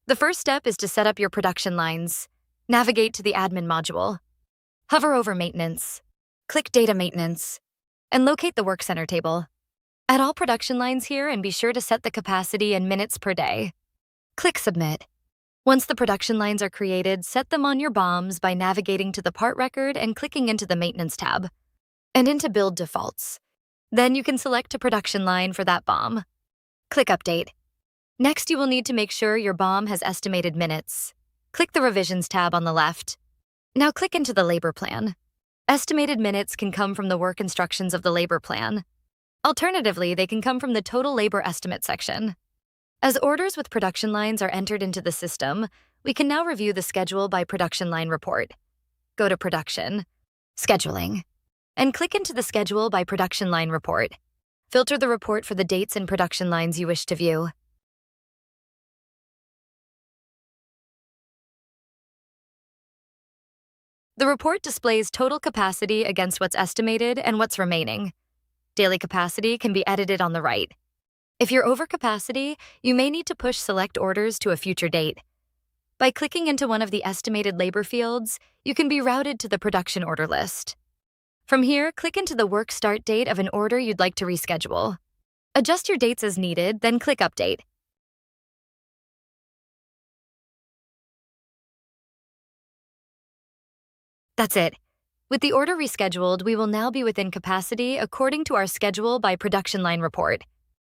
The first step is to set up your production lines. Navigate to the admin module. Hover over maintenance. Click Data Maintenance, and locate the Workcenter table. Add all production lines here and be sure to set the capacity in minutes per day. Click Submit. Once the production lines are created, set them on your BOMs by navigating to the part record and clicking into the Maintenance tab, and into Build Defaults. Then you can select a production line for that BOM. Click Update. Next, you will need to make sure your BOM has estimated minutes. Click the Revisions tab on the left. Now click into the labor plan. Estimated minutes can come from the work instructions of the labor plan. Alternatively, they can come from the Total Labor Estimate section. As orders with production lines are entered into the system, we can now review the Schedule by Production Line report. Go to Production, Scheduling, and click into the Schedule by Production Line report. Filter the report for the dates and production lines you wish to view. The report displays total capacity against what's estimated and what's remaining. Daily capacity can be edited on the right. If you're over capacity, you may need to push select orders to a future date. By clicking into one of the estimated labor fields, you can be routed to the production order list. From here, click into the work start date of an order you'd like to reschedule. Adjust your dates as needed, then click Update. That's it. With the order rescheduled, we will now be within capacity according to our Schedule by Production Line report.